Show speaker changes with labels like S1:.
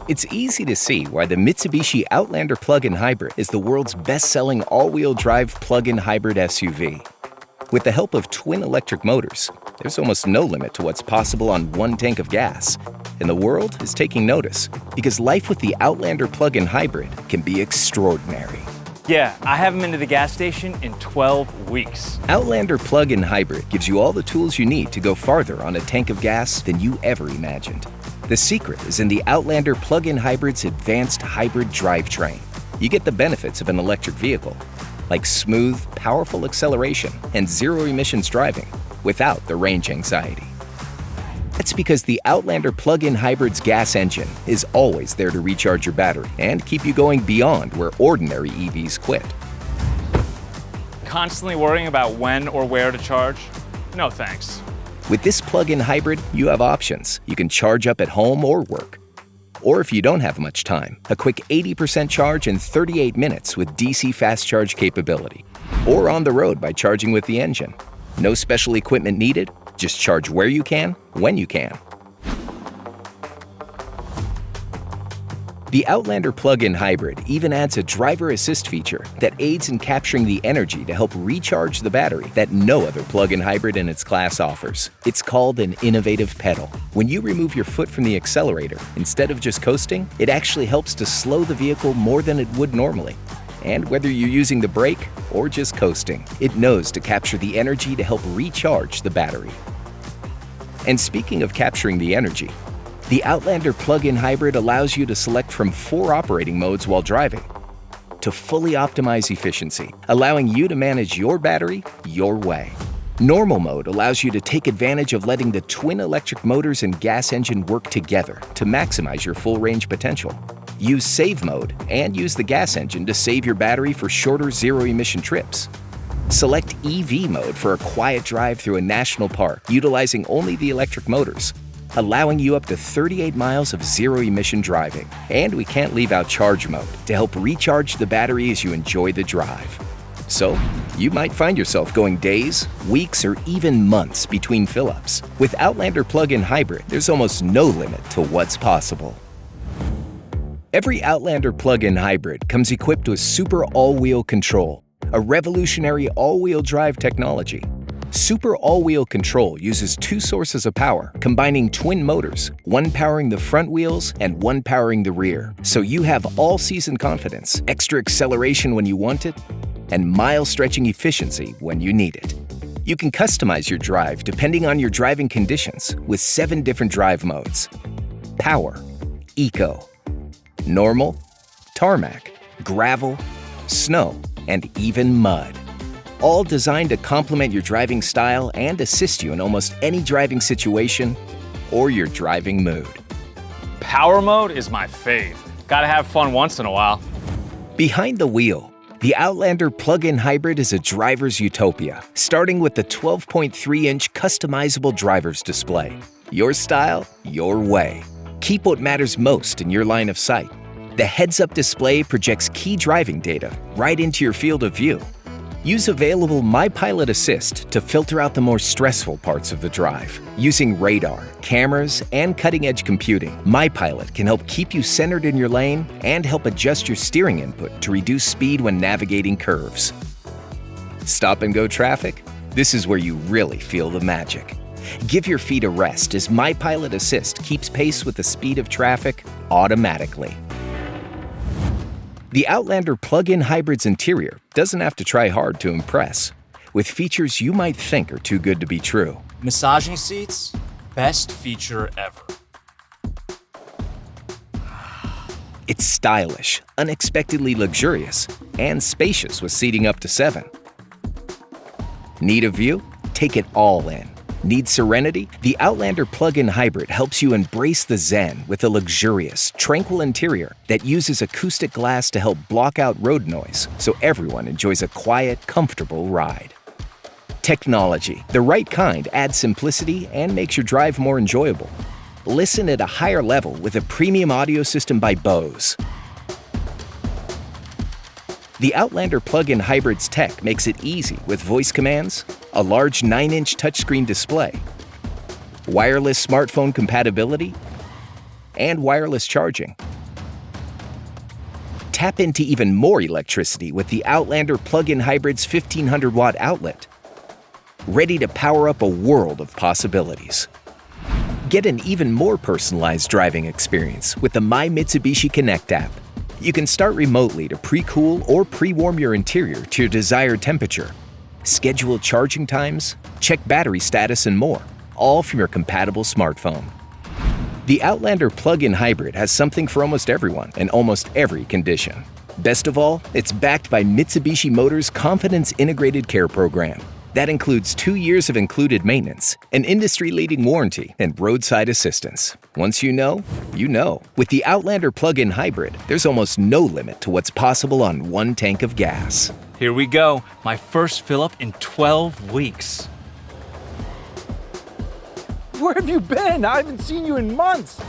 S1: It's easy to see why the Mitsubishi Outlander plug-in hybrid is the world's best-selling all-wheel drive plug-in hybrid SUV. With the help of twin electric motors, there's almost no limit to what's possible on one tank of gas. And the world is taking notice because life with the Outlander plug-in hybrid can be extraordinary.
S2: Yeah, I haven't been to the gas station in 12 weeks.
S1: Outlander plug-in hybrid gives you all the tools you need to go farther on a tank of gas than you ever imagined. The secret is in the Outlander plug-in hybrid's advanced hybrid drivetrain. You get the benefits of an electric vehicle, like smooth, powerful acceleration and zero-emissions driving without the range anxiety. That's because the Outlander plug-in hybrid's gas engine is always there to recharge your battery and keep you going beyond where ordinary EVs quit.
S2: Constantly worrying about when or where to charge? No thanks.
S1: With this plug-in hybrid, you have options. You can charge up at home or work. Or if you don't have much time, a quick 80% charge in 38 minutes with DC fast charge capability. Or on the road by charging with the engine. No special equipment needed, just charge where you can, when you can. The Outlander plug-in hybrid even adds a driver assist feature that aids in capturing the energy to help recharge the battery that no other plug-in hybrid in its class offers. It's called an innovative pedal. When you remove your foot from the accelerator, instead of just coasting, it actually helps to slow the vehicle more than it would normally. And whether you're using the brake or just coasting, it knows to capture the energy to help recharge the battery. And speaking of capturing the energy, the Outlander plug-in hybrid allows you to select from 4 operating modes while driving to fully optimize efficiency, allowing you to manage your battery your way. Normal mode allows you to take advantage of letting the twin electric motors and gas engine work together to maximize your full range potential. Use Save mode and use the gas engine to save your battery for shorter zero-emission trips. Select EV mode for a quiet drive through a national park utilizing only the electric motors, allowing you up to 38 miles of zero-emission driving. And we can't leave out Charge mode to help recharge the battery as you enjoy the drive. So, you might find yourself going days, weeks, or even months between fill-ups. With Outlander plug-in hybrid, there's almost no limit to what's possible. Every Outlander plug-in hybrid comes equipped with Super AllWheelControl, a revolutionary all-wheel drive technology. Super AllWheelControl uses 2 sources of power, combining twin motors, one powering the front wheels and one powering the rear. So you have all-season confidence, extra acceleration when you want it, and mile-stretching efficiency when you need it. You can customize your drive depending on your driving conditions with 7 different drive modes: Power, Eco, Normal, Tarmac, Gravel, Snow, and even Mud. All designed to complement your driving style and assist you in almost any driving situation or your driving mood.
S2: Power mode is my fave. Gotta have fun once in a while.
S1: Behind the wheel, the Outlander plug-in hybrid is a driver's utopia, starting with the 12.3-inch customizable driver's display. Your style, your way. Keep what matters most in your line of sight. The heads-up display projects key driving data right into your field of view. Use available My Pilot Assist to filter out the more stressful parts of the drive. Using radar, cameras, and cutting-edge computing, My Pilot can help keep you centered in your lane and help adjust your steering input to reduce speed when navigating curves. Stop-and-go traffic? This is where you really feel the magic. Give your feet a rest as My Pilot Assist keeps pace with the speed of traffic automatically. The Outlander plug-in hybrid's interior doesn't have to try hard to impress, with features you might think are too good to be true.
S3: Massaging seats, best feature ever.
S1: It's stylish, unexpectedly luxurious, and spacious with seating up to 7. Need a view? Take it all in. Need serenity? The Outlander plug-in hybrid helps you embrace the zen with a luxurious, tranquil interior that uses acoustic glass to help block out road noise so everyone enjoys a quiet, comfortable ride. Technology, the right kind, adds simplicity and makes your drive more enjoyable. Listen at a higher level with a premium audio system by Bose. The Outlander plug-in hybrid's tech makes it easy with voice commands, a large 9-inch touchscreen display, wireless smartphone compatibility, and wireless charging. tap into even more electricity with the Outlander plug-in hybrid's 1500-watt outlet. Ready to power up a world of possibilities. Get an even more personalized driving experience with the My Mitsubishi Connect app. You can start remotely to pre-cool or pre-warm your interior to your desired temperature. Schedule charging times, check battery status, and more, all from your compatible smartphone. The Outlander plug-in hybrid has something for almost everyone in almost every condition. Best of all, it's backed by Mitsubishi Motors' Confidence Integrated Care Program. That includes 2 years of included maintenance, an industry-leading warranty, and roadside assistance. Once you know, you know. With the Outlander plug-in hybrid, there's almost no limit to what's possible on one tank of gas.
S3: Here we go. My first fill-up in 12 weeks.
S4: Where have you been? I haven't seen you in months.